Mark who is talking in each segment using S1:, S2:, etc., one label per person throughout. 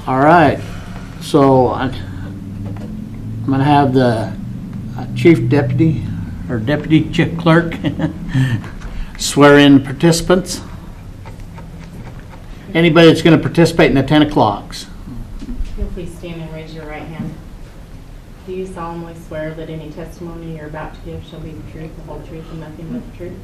S1: All right, so I'm going to have the chief deputy or deputy chief clerk swear in participants. Anybody that's going to participate in the 10 o'clocks.
S2: You'll please stand and raise your right hand. Do you solemnly swear that any testimony you're about to give shall be the truth, the whole truth, and nothing but the truth?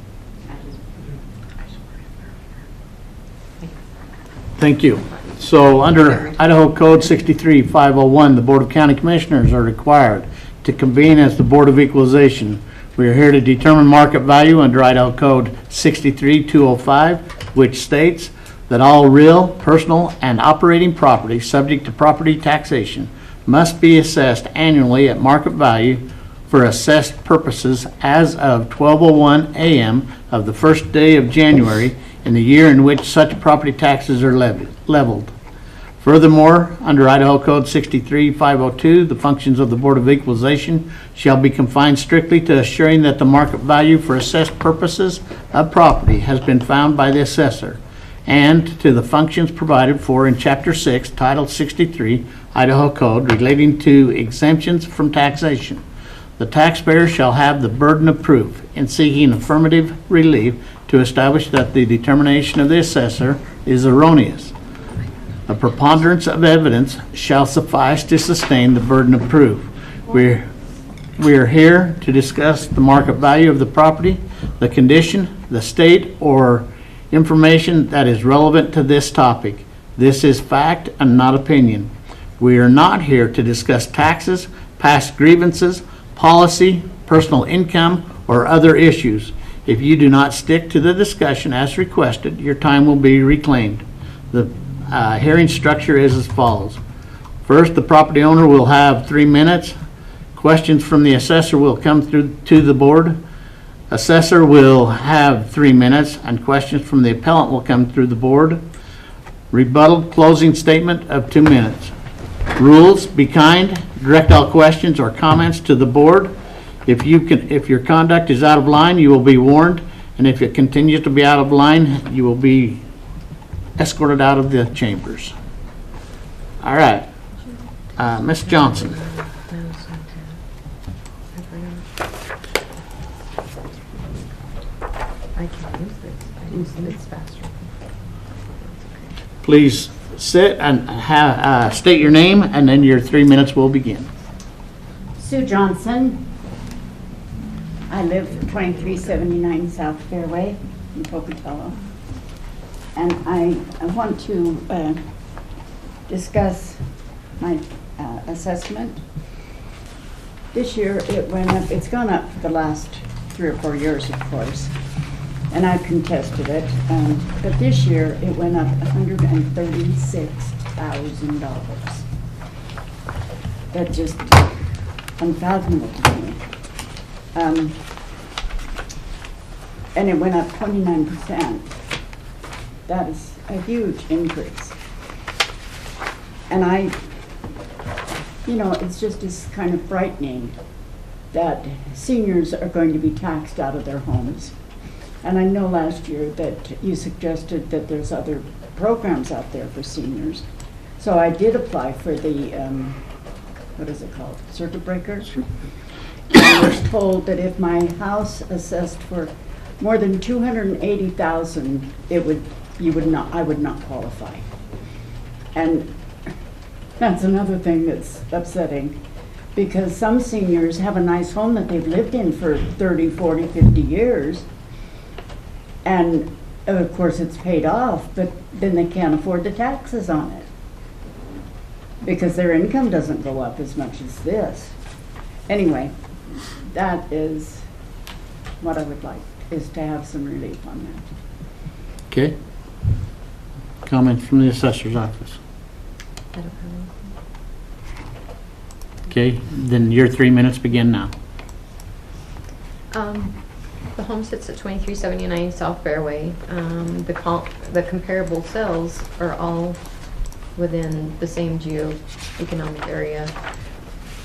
S1: Thank you. So under Idaho Code 63501, the Board of County Commissioners are required to convene as the Board of Equalization. We are here to determine market value under Idaho Code 63205, which states that all real, personal, and operating property subject to property taxation must be assessed annually at market value for assessed purposes as of 12:01 a.m. of the first day of January in the year in which such property taxes are leveled. Furthermore, under Idaho Code 63502, the functions of the Board of Equalization shall be confined strictly to assuring that the market value for assessed purposes of property has been found by the assessor, and to the functions provided for in Chapter 6, Title 63, Idaho Code relating to exemptions from taxation. The taxpayer shall have the burden of proof in seeking affirmative relief to establish that the determination of the assessor is erroneous. A preponderance of evidence shall suffice to sustain the burden of proof. We are here to discuss the market value of the property, the condition, the state, or information that is relevant to this topic. This is fact and not opinion. We are not here to discuss taxes, past grievances, policy, personal income, or other issues. If you do not stick to the discussion as requested, your time will be reclaimed. The hearing structure is as follows. First, the property owner will have 3 minutes. Questions from the assessor will come through to the board. Assessor will have 3 minutes, and questions from the appellant will come through the board. Rebuttal closing statement of 2 minutes. Rules: be kind, direct all questions or comments to the board. If your conduct is out of line, you will be warned, and if it continues to be out of line, you will be escorted out of the chambers. All right, Ms. Johnson.
S3: I can use this. I use this faster.
S1: Please sit and state your name, and then your 3 minutes will begin.
S4: Sue Johnson. I live at 2379 South Fairway in Pocatello. And I want to discuss my assessment. This year it went up, it's gone up for the last 3 or 4 years, of course. And I've contested it, but this year it went up $136,000. That's just unfathomable to me. And it went up 29%. That is a huge increase. And it's just as kind of frightening that seniors are going to be taxed out of their homes. And I know last year that you suggested that there's other programs out there for seniors. So I did apply for the, what is it called, circuit breaker? I was told that if my house assessed for more than $280,000, I would not qualify. And that's another thing that's upsetting, because some seniors have a nice home that they've lived in for 30, 40, 50 years. And of course it's paid off, but then they can't afford the taxes on it because their income doesn't go up as much as this. Anyway, that is what I would like, is to have some relief on that.
S1: Okay. Comments from the assessor's office.
S3: I don't have
S1: Okay, then your 3 minutes begin now.
S3: The home sits at 2379 South Fairway. The comparable sales are all within the same geo-economic area.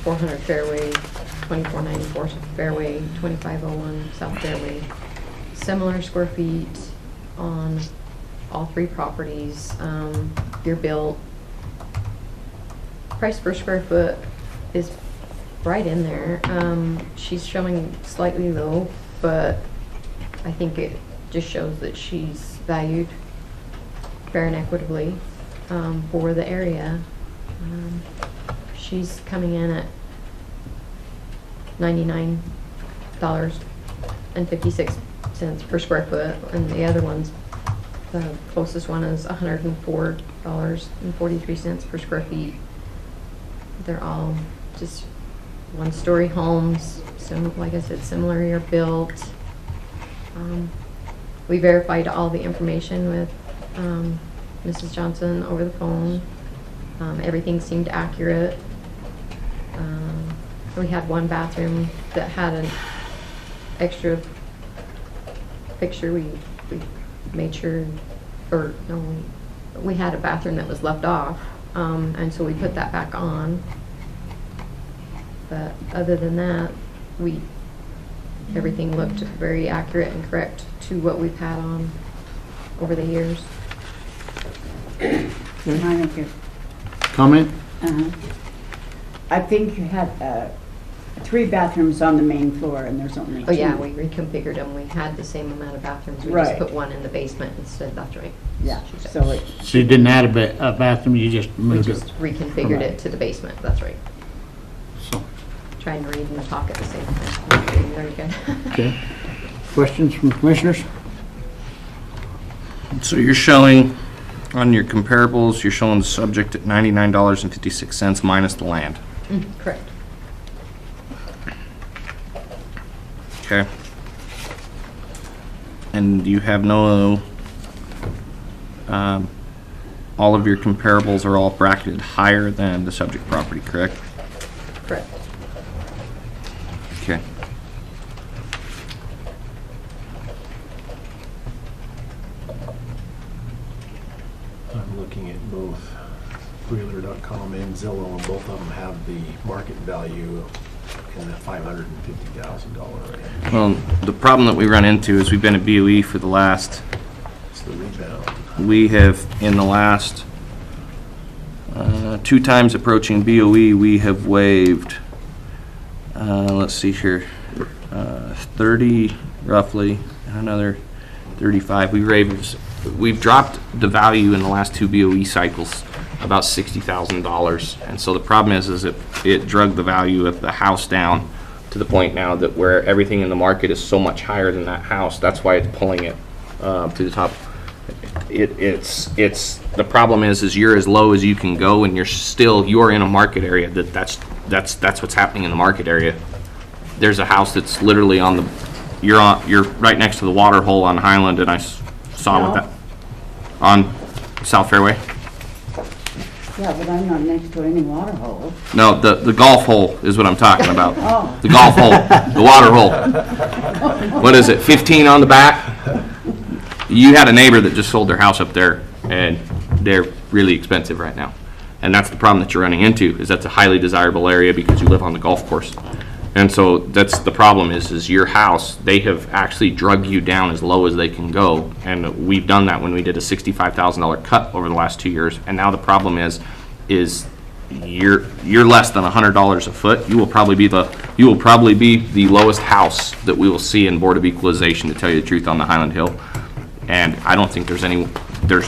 S3: 400 Fairway, 2494 Fairway, 2501 South Fairway. Similar square feet on all 3 properties. You're built. Price per square foot is right in there. She's showing slightly low, but I think it just shows that she's valued fair and equitably for the area. She's coming in at $99.56 per square foot, and the other one's, the closest one is $104.43 per square feet. They're all just 1-story homes, so like I said, similarly built. We verified all the information with Mrs. Johnson over the phone. Everything seemed accurate. We had one bathroom that had an extra picture. We made sure, or no, we had a bathroom that was left off, and so we put that back on. But other than that, everything looked very accurate and correct to what we've had on over the years.
S4: Mine, okay.
S1: Comment?
S4: I think you had 3 bathrooms on the main floor, and there's only 2.
S3: Oh yeah, we reconfigured them. We had the same amount of bathrooms. We
S4: Right.
S3: just put one in the basement instead. That's right.
S4: Yeah,
S3: She said.
S4: so it,
S1: So you didn't add a bathroom, you just
S3: We
S1: moved
S3: just
S1: it?
S3: reconfigured it to the basement. That's right.
S1: So,
S3: Trying to read and talk at the same time. Very good.
S1: okay. Questions from commissioners?
S5: So you're showing, on your comparables, you're showing the subject at $99.56 minus the land.
S3: Correct.
S5: Okay. And you have no, all of your comparables are all bracketed higher than the subject property, correct?
S3: Correct.
S5: Okay.
S6: I'm looking at both Wheeler.com and Zillow, and both of them have the market value in the $550,000 range.
S5: Well, the problem that we run into is we've been at BOE for the last,
S6: It's the rebound.
S5: we have, in the last 2 times approaching BOE, we have waived, let's see here, 30 roughly, and another 35. We've dropped the value in the last 2 BOE cycles about $60,000. And so the problem is it drug the value of the house down to the point now that where everything in the market is so much higher than that house. That's why it's pulling it to the top. It's the problem is you're as low as you can go, and you're in a market area that's what's happening in the market area. There's a house that's literally you're right next to the water hole on Highland, and I saw
S4: No.
S5: what that on South Fairway.
S4: yeah, but I'm not next to any water holes.
S5: No, the golf hole is what I'm talking about.
S4: Oh.
S5: The golf hole, the water hole. What is it, 15 on the back? You had a neighbor that just sold their house up there, and they're really expensive right now. And that's the problem that you're running into, is that's a highly desirable area because you live on the golf course. And so that's the problem is your house, they have actually drug you down as low as they can go. And we've done that when we did a $65,000 cut over the last 2 years. And now the problem is you're less than $100 a foot. You will probably be the lowest house that we will see in Board of Equalization, to tell you the truth, on the Highland Hill. And I don't think there's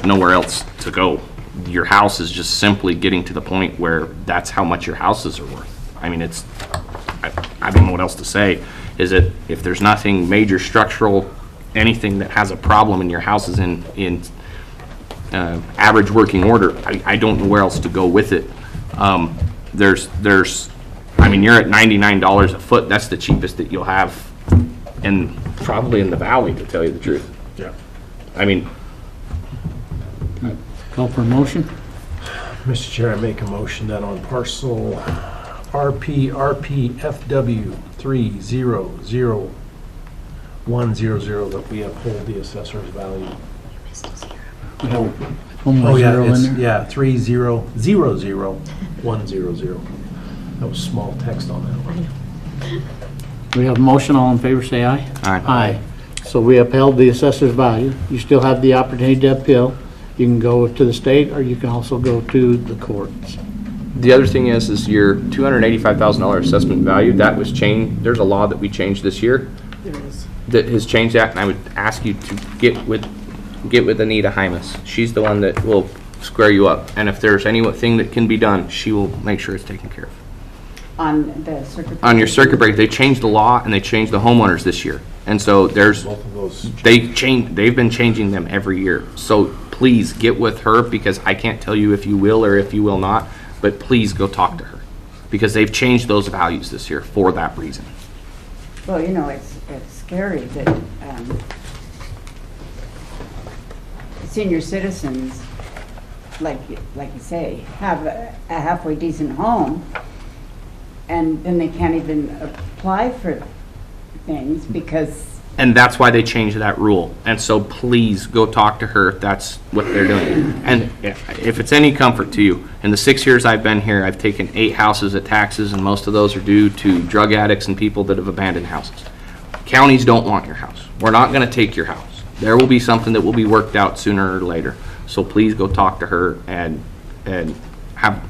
S5: nowhere else to go. Your house is just simply getting to the point where that's how much your houses are worth. I mean, I don't know what else to say. Is it, if there's nothing major structural, anything that has a problem in your house is in average working order, I don't know where else to go with it. I mean, you're at $99 a foot. That's the cheapest that you'll have, and probably in the valley, to tell you the truth.
S6: Yeah.
S5: I mean,
S1: Call for a motion?
S6: Mr. Chair, I make a motion that on parcel RPFW 3000100 that we uphold the assessor's value.
S1: One more
S6: Oh, yeah,
S1: zero in
S6: it's,
S1: there?
S6: yeah, 3000100. That was small text on that one.
S1: We have a motion, all in favor, say aye.
S5: Aye.
S1: Aye. So we upheld the assessor's value. You still have the opportunity to appeal. You can go to the state, or you can also go to the courts.
S5: The other thing is your $285,000 assessment value, that was changed. There's a law that we changed this year that has changed that, and I would ask you to get with Anita Hymas. She's the one that will square you up, and if there's anything that can be done, she will make sure it's taken care of.
S4: On the circuit.
S5: On your circuit breaker, they changed the law and they changed the homeowners this year, and so there's
S6: Both of those.
S5: they've been changing them every year. So please get with her, because I can't tell you if you will or if you will not, but please go talk to her, because they've changed those values this year for that reason.
S4: Well, you know, it's scary that senior citizens, like you say, have a halfway decent home, and then they can't even apply for things because...
S5: And that's why they changed that rule. And so please go talk to her if that's what they're doing. And if it's any comfort to you, in the 6 years I've been here, I've taken 8 houses at taxes, and most of those are due to drug addicts and people that have abandoned houses. Counties don't want your house. We're not going to take your house. There will be something that will be worked out sooner or later. So please go talk to her and have,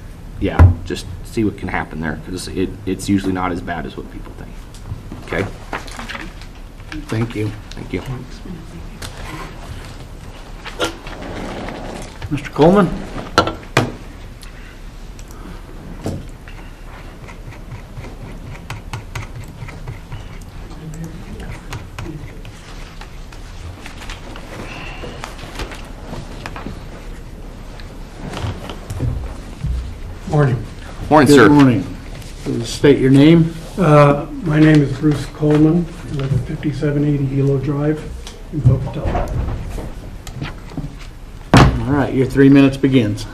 S5: just see what can happen there, because it's usually not as bad as what people think. Okay?
S1: Thank you.
S5: Thank you.
S1: Mr. Coleman?
S7: Morning.
S5: Morning,
S1: Good
S5: sir.
S1: morning. Please state your name.
S7: My name is Bruce Coleman. I live at 5780 Hilo Drive in Pocatello.
S1: All right, your 3 minutes begins.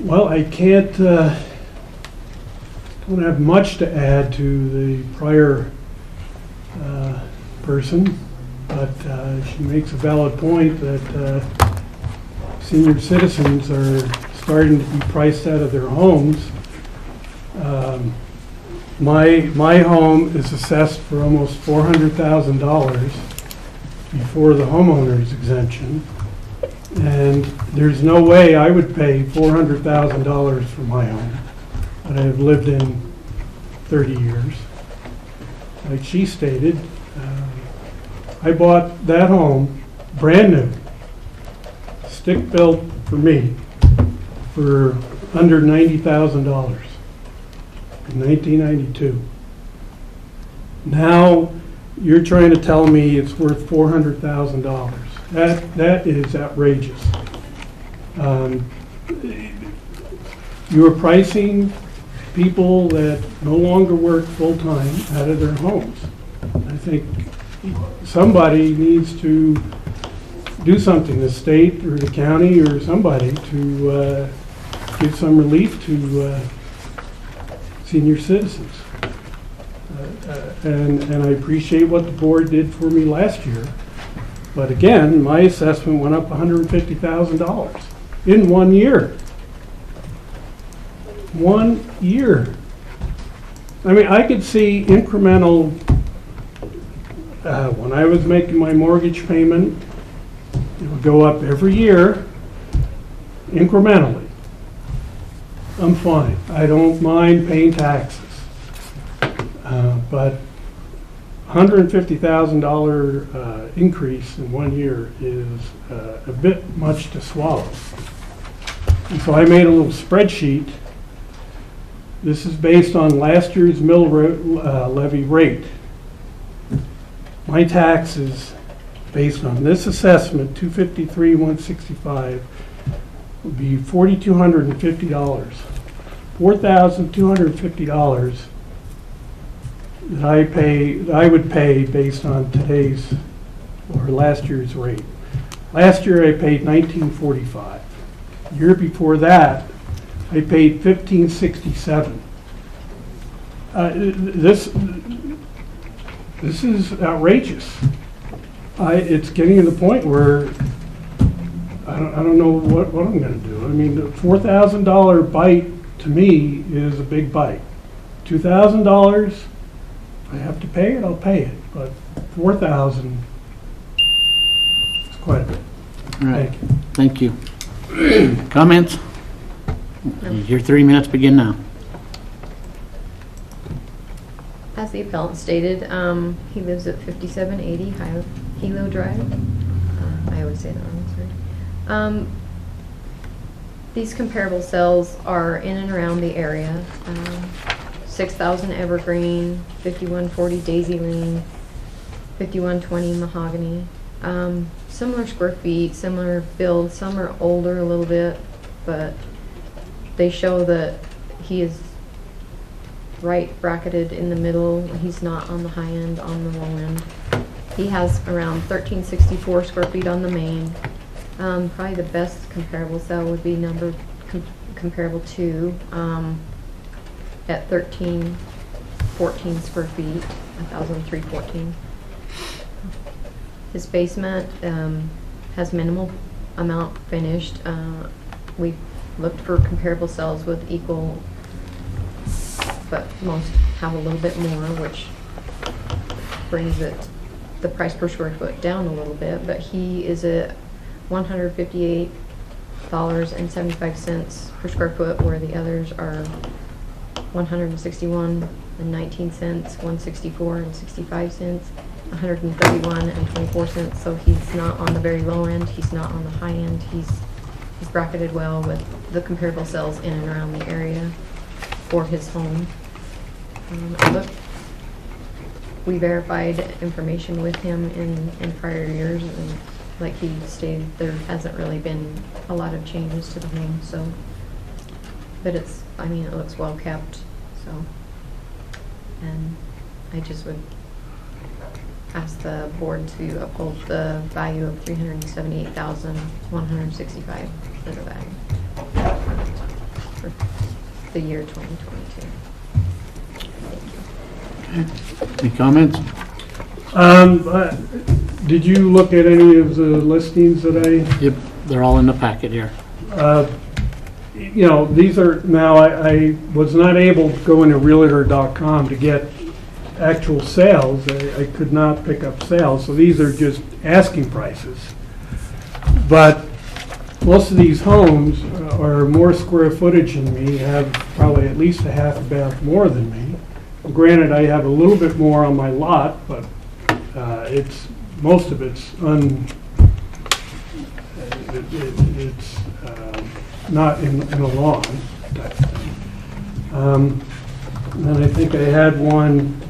S7: Well, I can't, don't have much to add to the prior person, but she makes a valid point that senior citizens are starting to be priced out of their homes. My home is assessed for almost $400,000 before the homeowner's exemption, and there's no way I would pay $400,000 for my home that I've lived in 30 years. Like she stated, I bought that home brand new, stick built for me, for under $90,000 in 1992. Now you're trying to tell me it's worth $400,000. That is outrageous. You are pricing people that no longer work full-time out of their homes. I think somebody needs to do something, the state or the county or somebody, to give some relief to senior citizens. And I appreciate what the board did for me last year. But again, my assessment went up $150,000 in 1 year. 1 year. I mean, I could see incremental, when I was making my mortgage payment, it would go up every year, incrementally. I'm fine. I don't mind paying taxes. But $150,000 increase in 1 year is a bit much to swallow. And so I made a little spreadsheet. This is based on last year's mill levy rate. My taxes, based on this assessment, $253,165, would be $4,250. $4,250 that I would pay based on today's or last year's rate. Last year I paid $1,945. The year before that I paid $1,567. This is outrageous. It's getting to the point where I don't know what I'm going to do. I mean, the $4,000 bite to me is a big bite. $2,000 If I have to pay it, I'll pay it, but 4,000 is quite a bit.
S1: All right,
S7: Thank you.
S1: thank you. Comments? Your 3 minutes begin now.
S3: As the appellant stated, he lives at 5780 Hilo Drive. I always say that wrong, sorry. These comparable sales are in and around the area. 6,000 Evergreen, 5140 Daisy Lane, 5120 Mahogany. Similar square feet, similar build. Some are older a little bit, but they show that he is right bracketed in the middle. He's not on the high end, on the low end. He has around 1364 square feet on the main. Probably the best comparable cell would be comparable 2 at 1314 square feet, 1,314. His basement has minimal amount finished. We looked for comparable cells with equal, but most have a little bit more, which brings the price per square foot down a little bit. But he is at $158.75 per square foot, where the others are $161.19, $164.65, $131.24. So he's not on the very low end. He's not on the high end. He's bracketed well with the comparable sales in and around the area for his home. We verified information with him in prior years, and like he stated, there hasn't really been a lot of changes to the home. So, but it looks well kept. So, and I just would ask the board to uphold the value of $378,165 for the value for the year 2022.
S1: Any comments?
S7: Did you look at any of the listings that I?
S1: Yep, they're all in the packet here.
S7: You know, these are, now I was not able to go into Realtor.com to get actual sales. I could not pick up sales, so these are just asking prices. But most of these homes are more square footage than me, have probably at least a half a bath more than me. Granted, I have a little bit more on my lot, but most of it's not in a lawn type thing. And I think I had one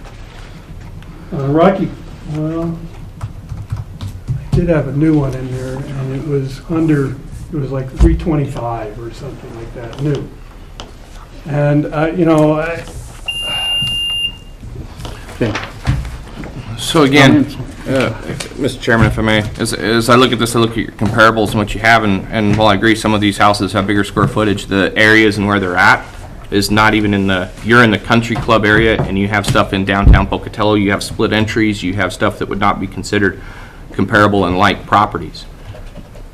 S7: Rocky. Well, I did have a new one in there, and it was like 325 or something like that, new. And you know,
S1: Okay.
S5: So again,
S1: Comments?
S5: Mr. Chairman, if I may, as I look at this, I look at your comparables and what you have, and while I agree some of these houses have bigger square footage, the areas and where they're at is not even you're in the country club area, and you have stuff in downtown Pocatello, you have split entries, you have stuff that would not be considered comparable and like properties.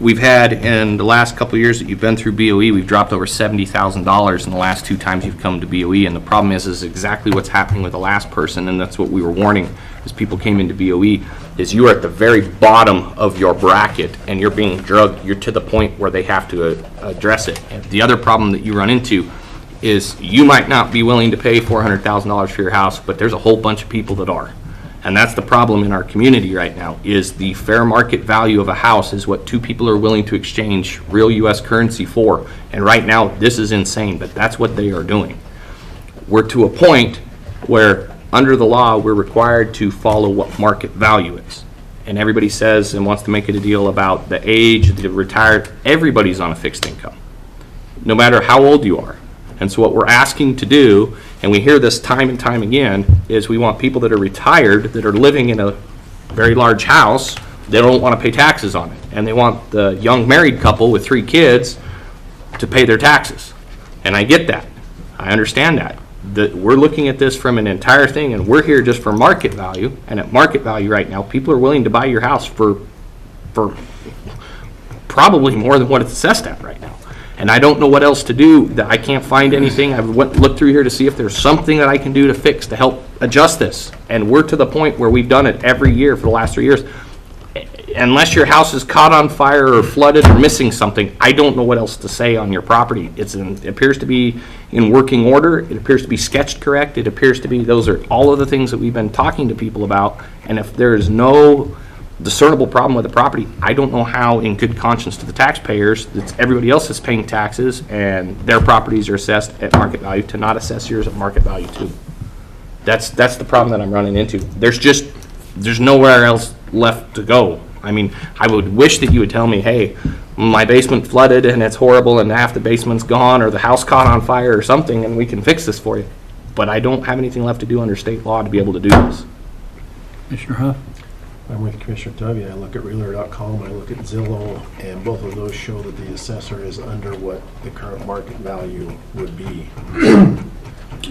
S5: We've had, in the last couple of years that you've been through BOE, we've dropped over $70,000 in the last 2 times you've come to BOE, and the problem is exactly what's happening with the last person, and that's what we were warning as people came into BOE, is you are at the very bottom of your bracket, and you're being drugged. You're to the point where they have to address it. And the other problem that you run into is you might not be willing to pay $400,000 for your house, but there's a whole bunch of people that are. And that's the problem in our community right now, is the fair market value of a house is what 2 people are willing to exchange real U.S. currency for. And right now, this is insane, but that's what they are doing. We're to a point where, under the law, we're required to follow what market value is. And everybody says and wants to make it a deal about the age, the retired. Everybody's on a fixed income, no matter how old you are. And so what we're asking to do, and we hear this time and time again, is we want people that are retired, that are living in a very large house, they don't want to pay taxes on it. And they want the young married couple with 3 kids to pay their taxes. And I get that. I understand that. We're looking at this from an entire thing, and we're here just for market value. And at market value right now, people are willing to buy your house for probably more than what it's assessed at right now. And I don't know what else to do, that I can't find anything. I've looked through here to see if there's something that I can do to fix, to help adjust this. And we're to the point where we've done it every year for the last 3 years. Unless your house is caught on fire or flooded or missing something, I don't know what else to say on your property. It appears to be in working order, it appears to be sketched correct, it appears to be, those are all of the things that we've been talking to people about. And if there is no discernible problem with the property, I don't know how, in good conscience to the taxpayers, that everybody else is paying taxes and their properties are assessed at market value, to not assess yours at market value too. That's the problem that I'm running into. There's nowhere else left to go. I mean, I would wish that you would tell me, hey, my basement flooded and it's horrible and half the basement's gone, or the house caught on fire or something, and we can fix this for you. But I don't have anything left to do under state law to be able to do this.
S1: Commissioner Huff?
S6: I'm with Commissioner Tubby. I look at Realtor.com, I look at Zillow, and both of those show that the assessor is under what the current market value would be.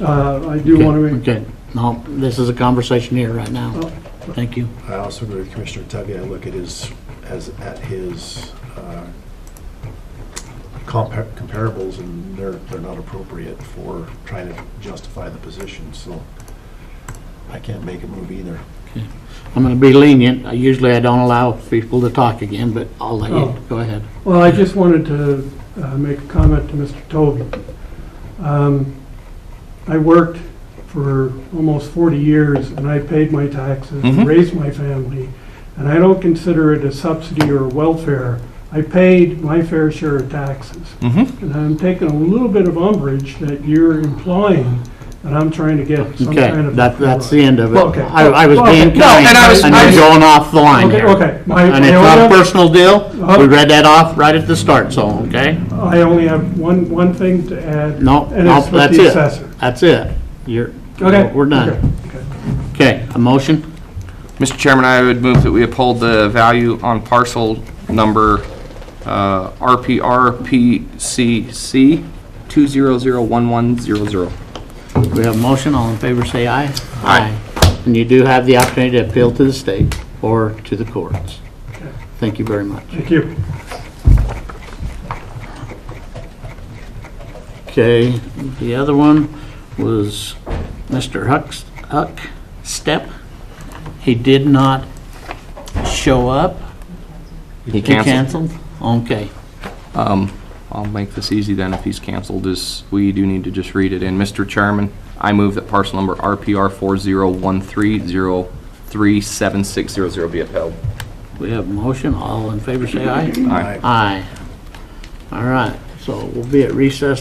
S7: I do want to make,
S1: Okay, no, this is a conversation here right now.
S7: Oh.
S1: Thank you.
S6: I also agree with Commissioner Tubby. I look at his comparables, and they're not appropriate for trying to justify the position, so I can't make a move either.
S1: Okay. I'm going to be lenient. Usually I don't allow people to talk again, but I'll let you,
S7: Oh.
S1: go ahead.
S7: well, I just wanted to make a comment to Mr. Tovey. I worked for almost 40 years, and I paid my taxes,
S5: Mhm.
S7: raised my family, and I don't consider it a subsidy or welfare. I paid my fair share of taxes.
S5: Mm-hmm.
S7: And I'm taking a little bit of umbrage that you're implying that I'm trying to get some
S1: Okay,
S7: kind of.
S1: that's the end of it.
S7: Okay.
S1: I was being
S7: Okay.
S1: kind,
S5: No, and I was-
S1: and you're going off the line
S7: Okay,
S1: here.
S7: okay.
S1: And it's not a personal deal.
S7: Uh-huh.
S1: We read that off right at the start, so, okay?
S7: I only have one thing to add.
S1: No,
S7: and
S1: no,
S7: it's with
S1: that's
S7: the
S1: it.
S7: assessor.
S1: That's it.
S7: Okay.
S1: We're done.
S7: Okay.
S1: Okay, a motion?
S5: Mr. Chairman, I would move that we uphold the value on parcel number RPRPCC 2001100.
S1: We have a motion, all in favor say aye.
S5: Aye.
S1: And you do have the opportunity to appeal to the state or to the courts.
S7: Okay.
S1: Thank you very much.
S7: Thank you.
S1: Okay, the other one was Mr. Huck Step. He did not show up.
S5: He canceled?
S1: Okay.
S5: I'll make this easy then. If he's canceled, we do need to just read it in. Mr. Chairman, I move that parcel number RPR 4013037600 be upheld.
S1: We have a motion, all in favor say aye.
S5: Aye.
S1: Aye. All right, so we'll be at recess